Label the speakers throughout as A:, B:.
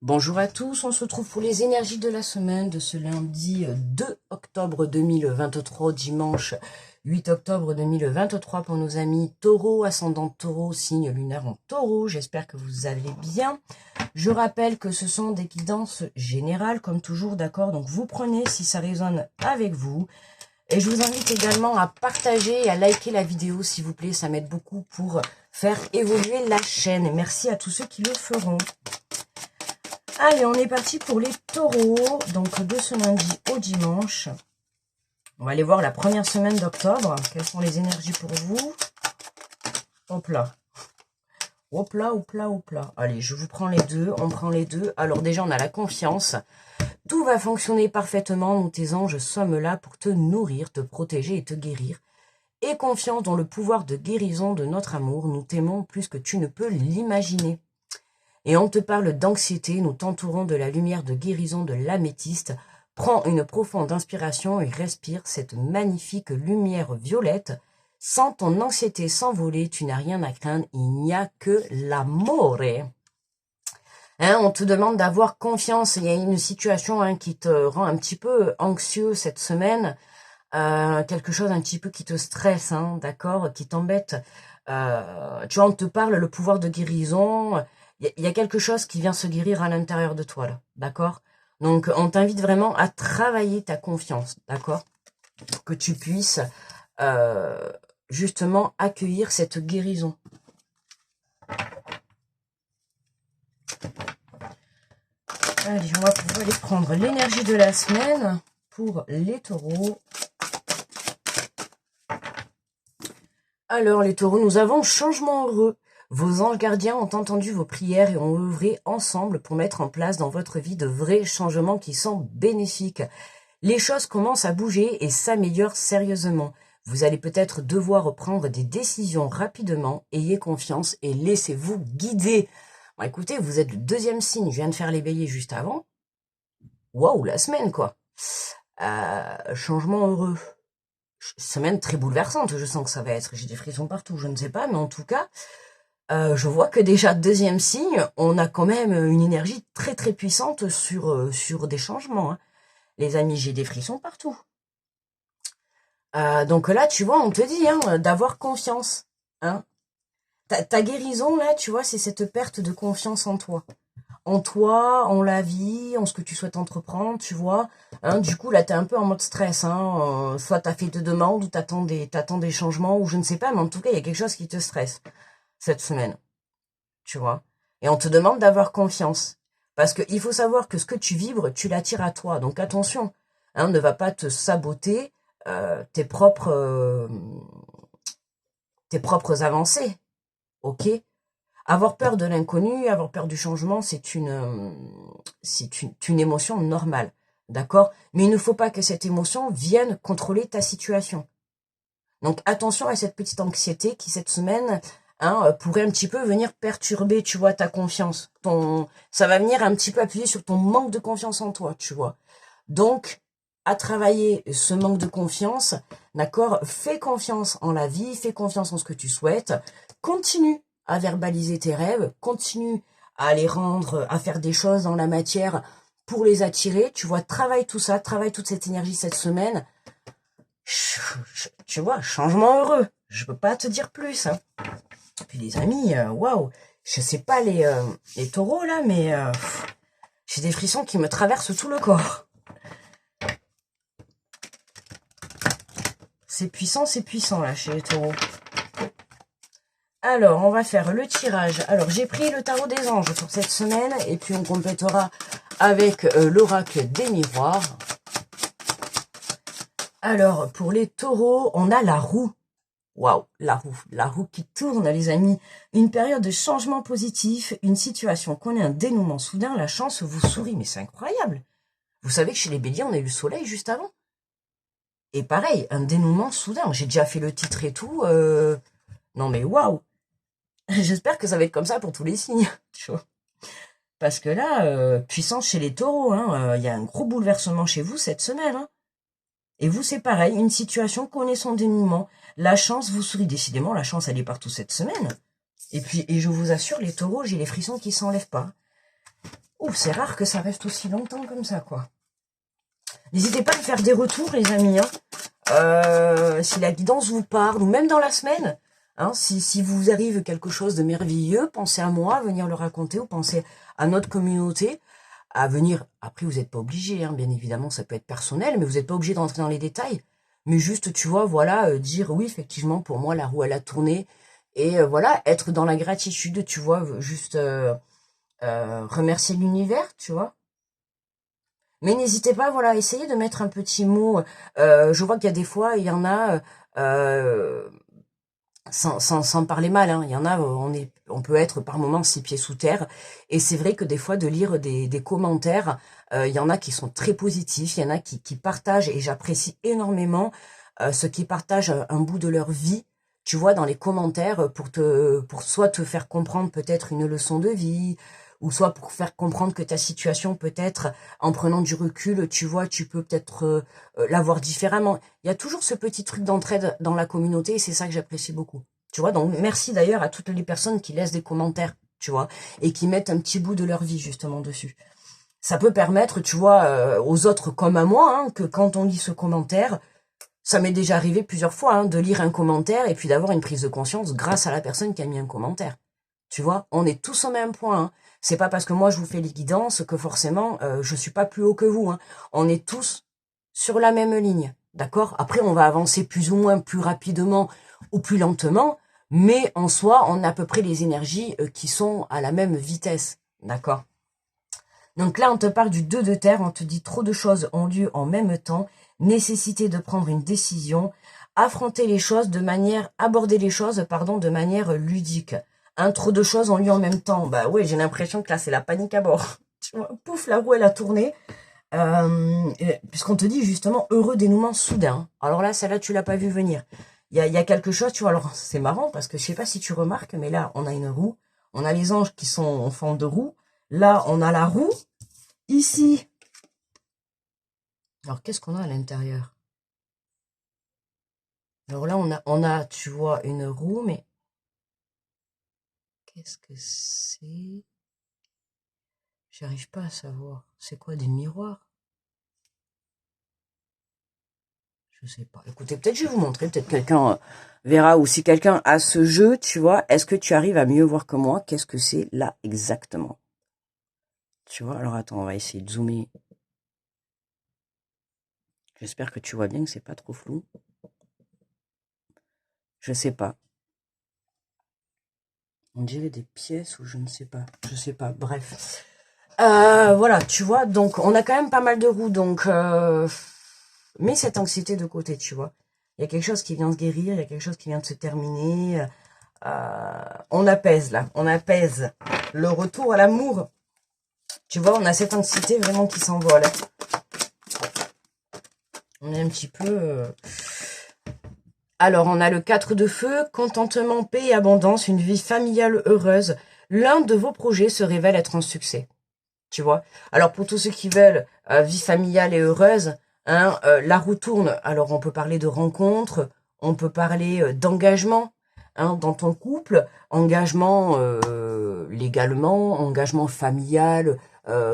A: Bonjour à tous, on se retrouve pour les énergies de la semaine de ce lundi 2 octobre 2023, dimanche 8 octobre 2023 pour nos amis taureau, ascendant taureau, signe lunaire en taureau. J'espère que vous allez bien. Je rappelle que ce sont des guidances générales, comme toujours, d'accord? Donc vous prenez si ça résonne avec vous. Et je vous invite également à partager et à liker la vidéo, s'il vous plaît. Ça m'aide beaucoup pour faire évoluer la chaîne. Et merci à tous ceux qui le feront. Allez, on est parti pour les taureaux, donc de ce lundi au dimanche. On va aller voir la première semaine d'octobre. Quelles sont les énergies pour vous? Hop là. Hop là, hop là, hop là. Allez, je vous prends les deux, on prend les deux. Alors déjà, on a la confiance. Tout va fonctionner parfaitement. Nous, tes anges, sommes là pour te nourrir, te protéger et te guérir. Et confiance dans le pouvoir de guérison de notre amour. Nous t'aimons plus que tu ne peux l'imaginer. Et on te parle d'anxiété, nous t'entourons de la lumière de guérison de l'améthyste. Prends une profonde inspiration et respire cette magnifique lumière violette. Sans ton anxiété s'envoler, tu n'as rien à craindre, il n'y a que l'amore. Hein, on te demande d'avoir confiance, il y a une situation qui te rend un petit peu anxieux cette semaine, quelque chose un petit peu qui te stresse, d'accord, qui t'embête. Tu vois, on te parle le pouvoir de guérison. Il y a quelque chose qui vient se guérir à l'intérieur de toi, là, d'accord? Donc, on t'invite vraiment à travailler ta confiance, d'accord? Pour que tu puisses justement accueillir cette guérison. Allez, on va pouvoir aller prendre l'énergie de la semaine pour les taureaux. Alors, les taureaux, nous avons changement heureux. Vos anges gardiens ont entendu vos prières et ont œuvré ensemble pour mettre en place dans votre vie de vrais changements qui sont bénéfiques. Les choses commencent à bouger et s'améliorent sérieusement. Vous allez peut-être devoir prendre des décisions rapidement. Ayez confiance et laissez-vous guider. Bon, écoutez, vous êtes le deuxième signe. Je viens de faire les béliers juste avant. Waouh, la semaine, quoi. Changement heureux. Semaine très bouleversante, je sens que ça va être. J'ai des frissons partout, je ne sais pas, mais en tout cas, je vois que déjà, deuxième signe, on a quand même une énergie très très puissante sur des changements. Les amis, j'ai des frissons partout. Donc là, tu vois, on te dit d'avoir confiance. Ta guérison, là, tu vois, c'est cette perte de confiance en toi. En toi, en la vie, en ce que tu souhaites entreprendre, tu vois. Du coup, là, t'es un peu en mode stress. Soit t'as fait des demandes, ou t'attends des changements, ou je ne sais pas, mais en tout cas, il y a quelque chose qui te stresse cette semaine, tu vois. Et on te demande d'avoir confiance. Parce qu'il faut savoir que ce que tu vibres, tu l'attires à toi. Donc attention, ne va pas te saboter tes propres avancées, ok? Avoir peur de l'inconnu, avoir peur du changement, c'est une émotion normale, d'accord? Mais il ne faut pas que cette émotion vienne contrôler ta situation. Donc attention à cette petite anxiété qui, cette semaine, pourrait un petit peu venir perturber, tu vois, ta confiance. Ça va venir un petit peu appuyer sur ton manque de confiance en toi, tu vois. Donc, à travailler ce manque de confiance, d'accord? Fais confiance en la vie, fais confiance en ce que tu souhaites, continue à verbaliser tes rêves, continue à les rendre, à faire des choses dans la matière pour les attirer, tu vois, travaille tout ça, travaille toute cette énergie cette semaine, tu vois, changement heureux, je peux pas te dire plus, Puis les amis, waouh, je sais pas les taureaux là, mais j'ai des frissons qui me traversent tout le corps. C'est puissant là chez les taureaux. Alors, on va faire le tirage. Alors, j'ai pris le tarot des anges pour cette semaine. Et puis, on complétera avec l'oracle des miroirs. Alors, pour les taureaux, on a la roue. Waouh, la roue qui tourne, les amis. Une période de changement positif, une situation connaît un dénouement soudain. La chance vous sourit, mais c'est incroyable. Vous savez que chez les béliers, on a eu le soleil juste avant. Et pareil, un dénouement soudain. J'ai déjà fait le titre et tout. Non mais waouh. J'espère que ça va être comme ça pour tous les signes, tu vois. Parce que là, puissance chez les taureaux, y a un gros bouleversement chez vous cette semaine. Et vous, c'est pareil, une situation connaît son dénouement. La chance vous sourit. Décidément, la chance, elle est partout cette semaine. Et je vous assure, les taureaux, j'ai les frissons qui s'enlèvent pas. Oh, c'est rare que ça reste aussi longtemps comme ça, quoi. N'hésitez pas à me faire des retours, les amis. Si la guidance vous parle, ou même dans la semaine. Si vous arrive quelque chose de merveilleux, pensez à moi, à venir le raconter, ou pensez à notre communauté, à venir. Après, vous n'êtes pas obligé, bien évidemment, ça peut être personnel, mais vous n'êtes pas obligé d'entrer dans les détails. Mais juste, tu vois, voilà, dire oui, effectivement, pour moi, la roue, elle a tourné. Et voilà, être dans la gratitude, tu vois, juste remercier l'univers, tu vois. Mais n'hésitez pas, voilà, essayez de mettre un petit mot. Je vois qu'il y a des fois, il y en a, sans parler mal, il y en a, on peut être par moments 6 pieds sous terre. Et c'est vrai que des fois, de lire des commentaires, il y en a qui sont très positifs, il y en a qui partagent, et j'apprécie énormément ceux qui partagent un bout de leur vie, tu vois, dans les commentaires, pour soit te faire comprendre peut-être une leçon de vie, ou soit pour faire comprendre que ta situation, peut-être, en prenant du recul, tu vois, tu peux peut-être la voir différemment. Il y a toujours ce petit truc d'entraide dans la communauté, et c'est ça que j'apprécie beaucoup. Tu vois, donc merci d'ailleurs à toutes les personnes qui laissent des commentaires, tu vois, et qui mettent un petit bout de leur vie, justement, dessus. Ça peut permettre, tu vois, aux autres comme à moi, que quand on lit ce commentaire, ça m'est déjà arrivé plusieurs fois, de lire un commentaire et puis d'avoir une prise de conscience grâce à la personne qui a mis un commentaire. Tu vois, on est tous au même point. C'est pas parce que moi je vous fais les guidances que forcément je suis pas plus haut que vous. On est tous sur la même ligne, d'accord? Après, on va avancer plus ou moins plus rapidement ou plus lentement, mais en soi, on a à peu près les énergies qui sont à la même vitesse, d'accord? Donc là, on te parle du 2 de terre, on te dit trop de choses ont lieu en même temps, nécessité de prendre une décision, affronter les choses aborder les choses, de manière ludique. Trop de choses ont lieu en même temps. Bah oui, j'ai l'impression que là, c'est la panique à bord. Tu vois, pouf, la roue, elle a tourné. Puisqu'on te dit justement heureux dénouement soudain. Alors là, celle-là, tu l'as pas vu venir. Il y a quelque chose, tu vois, alors c'est marrant parce que je sais pas si tu remarques, mais là, on a une roue, on a les anges qui sont en forme de roue, là, on a la roue, ici. Alors, qu'est-ce qu'on a à l'intérieur? Alors là, on a, tu vois, une roue, mais qu'est-ce que c'est? J'arrive pas à savoir. C'est quoi, des miroirs? Je sais pas. Écoutez, peut-être je vais vous montrer, peut-être quelqu'un verra, ou si quelqu'un a ce jeu, tu vois, est-ce que tu arrives à mieux voir que moi? Qu'est-ce que c'est là exactement? Tu vois, alors attends, on va essayer de zoomer. J'espère que tu vois bien que c'est pas trop flou. Je sais pas. On dirait des pièces ou je ne sais pas. Je sais pas, bref. Voilà, tu vois, donc on a quand même pas mal de roues, donc mets cette anxiété de côté, tu vois. Il y a quelque chose qui vient se guérir, il y a quelque chose qui vient de se terminer. On apaise là, on apaise le retour à l'amour. Tu vois, on a cette anxiété vraiment qui s'envole. On est un petit peu... Alors, on a le 4 de feu, contentement, paix et abondance, une vie familiale heureuse. L'un de vos projets se révèle être un succès. Tu vois. Alors, pour tous ceux qui veulent vie familiale et heureuse, la roue tourne. Alors, on peut parler de rencontres, on peut parler d'engagement dans ton couple, engagement légalement, engagement familial,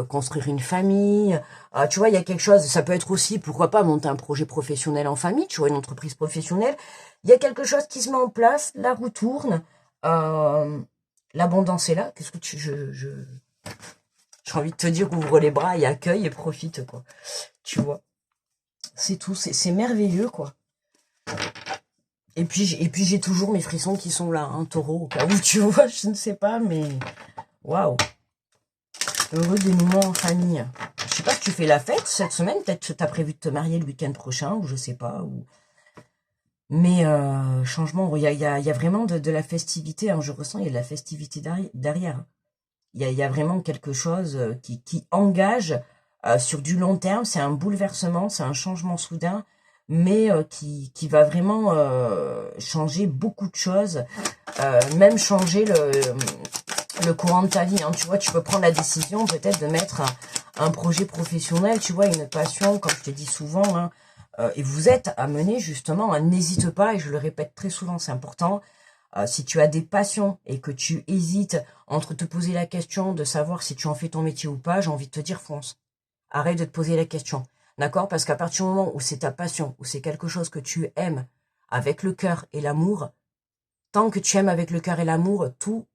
A: construire une famille. Tu vois, il y a quelque chose, ça peut être aussi, pourquoi pas, monter un projet professionnel en famille, tu vois, une entreprise professionnelle. Il y a quelque chose qui se met en place, la roue tourne, l'abondance est là. Qu'est-ce que j'ai envie de te dire, ouvre les bras et accueille et profite, quoi. Tu vois. C'est tout, c'est merveilleux, quoi. Et puis j'ai toujours mes frissons qui sont là, taureau, au cas où, tu vois, je ne sais pas, mais waouh. Heureux dénouement en famille. Je sais pas si tu fais la fête cette semaine, peut-être que tu as prévu de te marier le week-end prochain, ou je sais pas. Mais changement, il y a vraiment de la festivité, je ressens, il y a de la festivité derrière. Il y a vraiment quelque chose qui engage sur du long terme. C'est un bouleversement, c'est un changement soudain, mais qui va vraiment changer beaucoup de choses, même changer le courant de ta vie. Tu vois, tu peux prendre la décision peut-être de mettre un projet professionnel, tu vois, une passion, comme je te dis souvent, et vous êtes amené justement, n'hésite pas, et je le répète très souvent, c'est important, Si tu as des passions et que tu hésites entre te poser la question de savoir si tu en fais ton métier ou pas, j'ai envie de te dire fonce. Arrête de te poser la question. D'accord? Parce qu'à partir du moment où c'est ta passion, où c'est quelque chose que tu aimes avec le cœur et l'amour, tant que tu aimes avec le cœur et l'amour, tout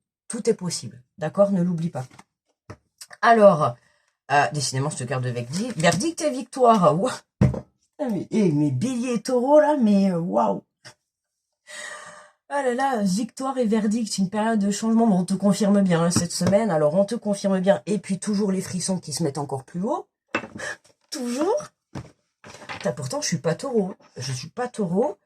A: est possible. D'accord? Ne l'oublie pas. Alors, décidément, je te garde de verdict et victoire. Wow. Mais bélier et taureau, là, mais waouh. Ah là là, victoire et verdict, une période de changement. Bon, on te confirme bien hein, cette semaine. Alors, on te confirme bien. Et puis, toujours les frissons qui se mettent encore plus haut. Toujours. Pourtant, je suis pas taureau. Je suis pas taureau.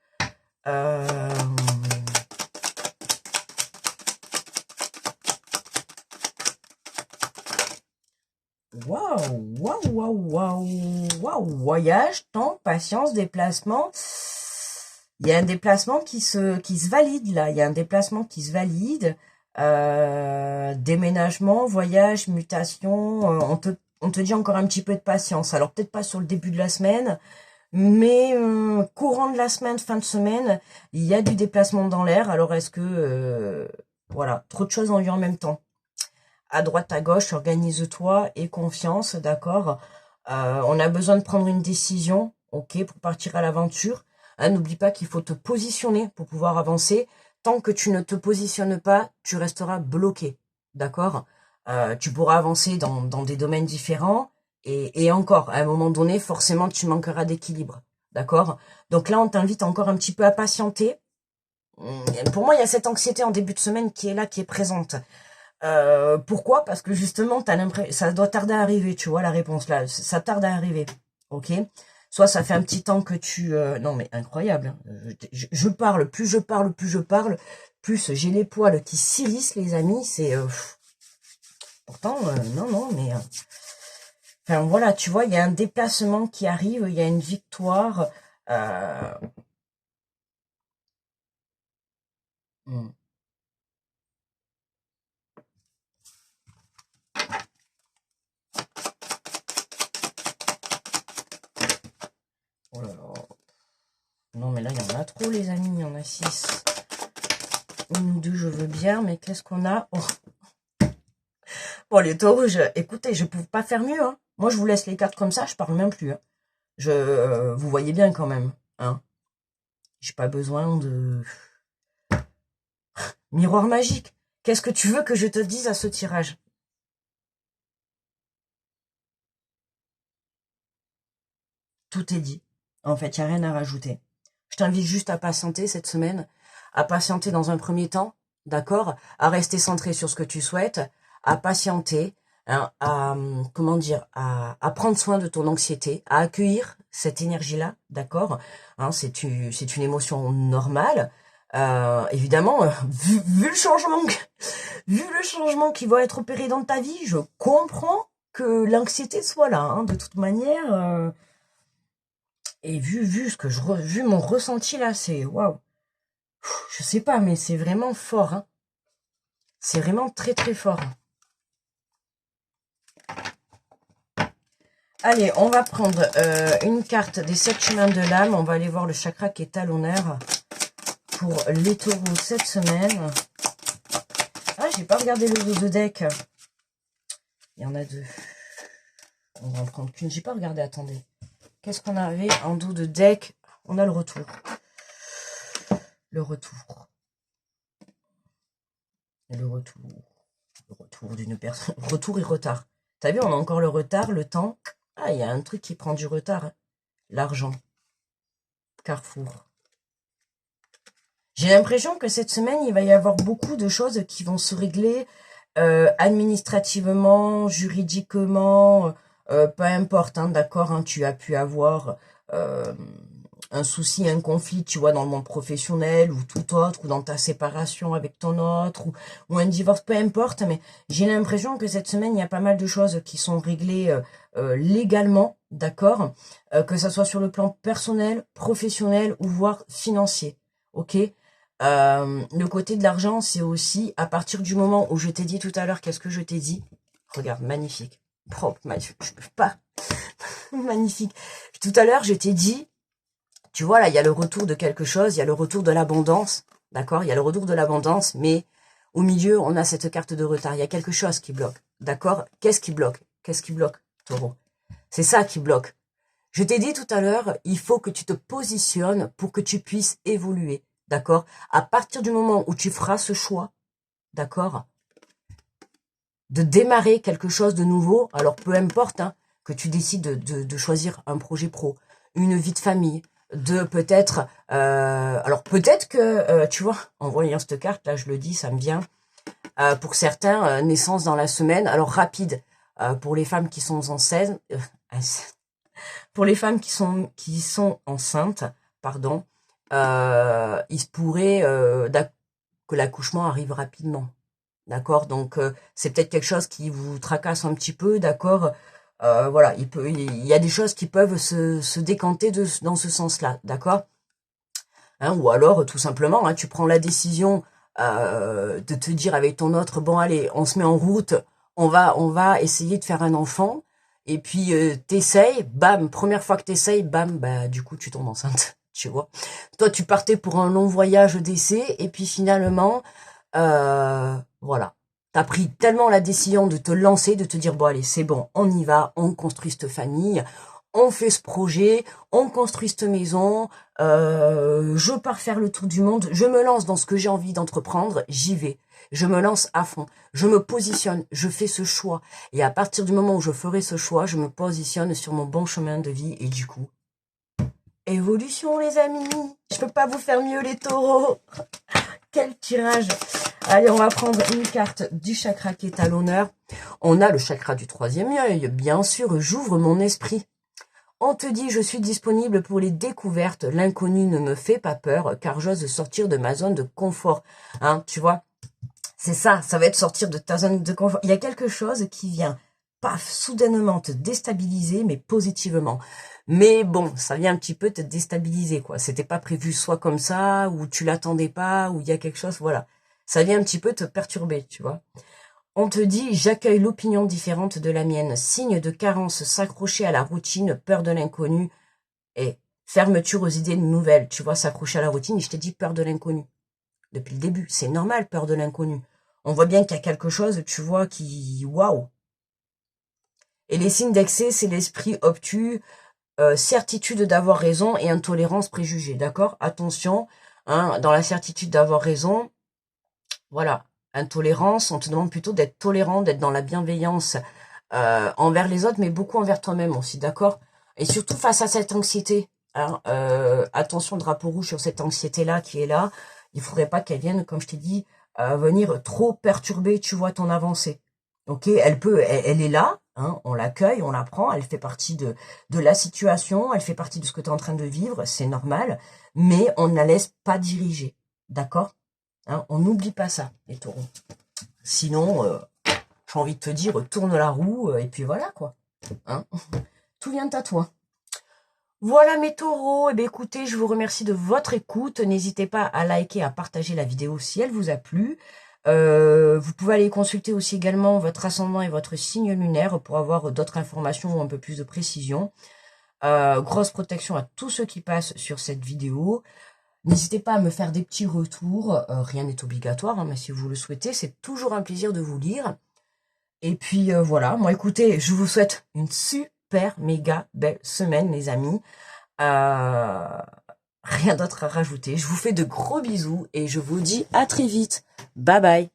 A: Waouh, waouh, waouh, waouh, waouh. Voyage, temps, patience, déplacement. Il y a un déplacement qui se valide là. Il y a un déplacement qui se valide. Déménagement, voyage, mutation. On te dit encore un petit peu de patience. Alors peut-être pas sur le début de la semaine, mais courant de la semaine, fin de semaine, il y a du déplacement dans l'air. Alors est-ce que voilà, trop de choses en lui en même temps. À droite, à gauche, organise-toi et confiance, d'accord. On a besoin de prendre une décision, ok, pour partir à l'aventure. Hein, n'oublie pas qu'il faut te positionner pour pouvoir avancer. Tant que tu ne te positionnes pas, tu resteras bloqué, d'accord. Tu pourras avancer dans des domaines différents et encore, à un moment donné, forcément, tu manqueras d'équilibre, d'accord. Donc là, on t'invite encore un petit peu à patienter. Pour moi, il y a cette anxiété en début de semaine qui est là, qui est présente. Pourquoi? Parce que justement, t'as l'impression, ça doit tarder à arriver, tu vois la réponse là, ça tarde à arriver, ok? Soit ça fait un petit temps que tu... non mais incroyable, hein. Je parle, plus je parle, plus j'ai les poils qui s'irrissent les amis, c'est... pourtant, non, mais... enfin voilà, tu vois, il y a un déplacement qui arrive, il y a une victoire... hmm. Oh là là. Non mais là, il y en a trop les amis, il y en a 6. Une ou deux, je veux bien, mais qu'est-ce qu'on a? Oh. Bon, les taureaux, écoutez, je peux pas faire mieux. Hein. Moi, je vous laisse les cartes comme ça, je parle même plus. Hein. Vous voyez bien quand même. Hein. J'ai pas besoin de... Miroir magique. Qu'est-ce que tu veux que je te dise à ce tirage? Tout est dit. En fait, il n'y a rien à rajouter. Je t'invite juste à patienter cette semaine, à patienter dans un premier temps, d'accord? À rester centré sur ce que tu souhaites, à patienter, hein, comment dire, à prendre soin de ton anxiété, à accueillir cette énergie-là, d'accord? Hein, c'est une émotion normale. Évidemment, vu le changement, vu le changement qui va être opéré dans ta vie, je comprends que l'anxiété soit là. Hein, de toute manière. Et vu ce que vu mon ressenti là, c'est waouh. Je sais pas, mais c'est vraiment fort. Hein. C'est vraiment très très fort. Allez, on va prendre une carte des 7 chemins de l'âme. On va aller voir le chakra qui est talonnaire pour les taureaux cette semaine. Ah, j'ai pas regardé le dos de deck. Il y en a 2. On va en prendre qu'une. J'ai pas regardé, attendez. Qu'est-ce qu'on avait en dos de deck? On a le retour. Le retour. Le retour. Le retour d'une personne. Retour et retard. T'as vu, on a encore le retard, le temps. Ah, il y a un truc qui prend du retard. L'argent. Carrefour. J'ai l'impression que cette semaine, il va y avoir beaucoup de choses qui vont se régler administrativement, juridiquement, peu importe, hein, d'accord, hein, tu as pu avoir un souci, un conflit, tu vois, dans le monde professionnel ou tout autre, ou dans ta séparation avec ton autre, ou un divorce, peu importe, mais j'ai l'impression que cette semaine, il y a pas mal de choses qui sont réglées légalement, d'accord, que ça soit sur le plan personnel, professionnel ou voire financier, ok. Le côté de l'argent, c'est aussi à partir du moment où je t'ai dit tout à l'heure, qu'est-ce que je t'ai dit? Regarde, magnifique, propre, magnifique, je peux pas, magnifique. Tout à l'heure, je t'ai dit, tu vois, là, il y a le retour de quelque chose, il y a le retour de l'abondance, d'accord? Il y a le retour de l'abondance, mais au milieu, on a cette carte de retard. Il y a quelque chose qui bloque, d'accord? Qu'est-ce qui bloque? Qu'est-ce qui bloque, taureau? C'est ça qui bloque. Je t'ai dit tout à l'heure, il faut que tu te positionnes pour que tu puisses évoluer, d'accord? À partir du moment où tu feras ce choix, d'accord, de démarrer quelque chose de nouveau, alors peu importe, hein, que tu décides de choisir un projet pro, une vie de famille, de peut-être, alors peut-être que, tu vois, en voyant cette carte, là je le dis, ça me vient, pour certains, naissance dans la semaine, alors rapide, pour les femmes qui sont enceintes, pour les femmes qui sont enceintes, pardon, il se pourrait que l'accouchement arrive rapidement. D'accord, donc c'est peut-être quelque chose qui vous tracasse un petit peu, d'accord. Voilà, il y a des choses qui peuvent se décanter dans ce sens-là, d'accord. Hein, ou alors tout simplement, hein, tu prends la décision de te dire avec ton autre, bon allez, on se met en route, on va essayer de faire un enfant, et puis t'essayes, bam, première fois que t'essayes, bam, bah du coup tu tombes enceinte, tu vois. Toi tu partais pour un long voyage d'essai, et puis finalement, voilà. T'as pris tellement la décision de te lancer, de te dire, bon allez, c'est bon, on y va, on construit cette famille, on fait ce projet, on construit cette maison, je pars faire le tour du monde, je me lance dans ce que j'ai envie d'entreprendre, j'y vais. Je me lance à fond, je me positionne, je fais ce choix. Et à partir du moment où je ferai ce choix, je me positionne sur mon bon chemin de vie et du coup, évolution les amis. Je peux pas vous faire mieux les taureaux. Quel tirage! Allez, on va prendre une carte du chakra qui est à l'honneur. On a le chakra du troisième œil. Bien sûr, j'ouvre mon esprit. On te dit, je suis disponible pour les découvertes. L'inconnu ne me fait pas peur, car j'ose sortir de ma zone de confort. Hein, tu vois, c'est ça, ça va être sortir de ta zone de confort. Il y a quelque chose qui vient, paf, soudainement te déstabiliser, mais positivement. Mais bon, ça vient un petit peu te déstabiliser, quoi. C'était pas prévu soit comme ça, ou tu l'attendais pas, ou il y a quelque chose, voilà. Ça vient un petit peu te perturber, tu vois. On te dit, j'accueille l'opinion différente de la mienne. Signe de carence, s'accrocher à la routine, peur de l'inconnu et fermeture aux idées nouvelles. Tu vois, s'accrocher à la routine, et je t'ai dit peur de l'inconnu. Depuis le début, c'est normal, peur de l'inconnu. On voit bien qu'il y a quelque chose, tu vois, qui... Waouh. Et les signes d'excès, c'est l'esprit obtus, certitude d'avoir raison et intolérance préjugée, d'accord? Attention, hein, dans la certitude d'avoir raison, voilà, intolérance, on te demande plutôt d'être tolérant, d'être dans la bienveillance envers les autres, mais beaucoup envers toi-même aussi, d'accord? Et surtout face à cette anxiété, hein, attention, drapeau rouge sur cette anxiété-là qui est là, il faudrait pas qu'elle vienne, comme je t'ai dit, venir trop perturber, tu vois, ton avancée. Ok, elle est là, hein, on l'accueille, on la prend, elle fait partie de la situation, elle fait partie de ce que tu es en train de vivre, c'est normal, mais on ne la laisse pas diriger, d'accord? Hein, on n'oublie pas ça, les taureaux. Sinon, j'ai envie de te dire, tourne la roue, et puis voilà, quoi. Hein, tout vient à toi. Voilà mes taureaux, eh bien, écoutez, je vous remercie de votre écoute. N'hésitez pas à liker, à partager la vidéo si elle vous a plu. Vous pouvez aller consulter aussi également votre ascendant et votre signe lunaire pour avoir d'autres informations ou un peu plus de précision. Grosse protection à tous ceux qui passent sur cette vidéo. N'hésitez pas à me faire des petits retours. Rien n'est obligatoire, hein, mais si vous le souhaitez, c'est toujours un plaisir de vous lire. Et puis voilà, moi écoutez, je vous souhaite une super méga belle semaine les amis. Rien d'autre à rajouter. Je vous fais de gros bisous et je vous dis à très vite. Bye bye.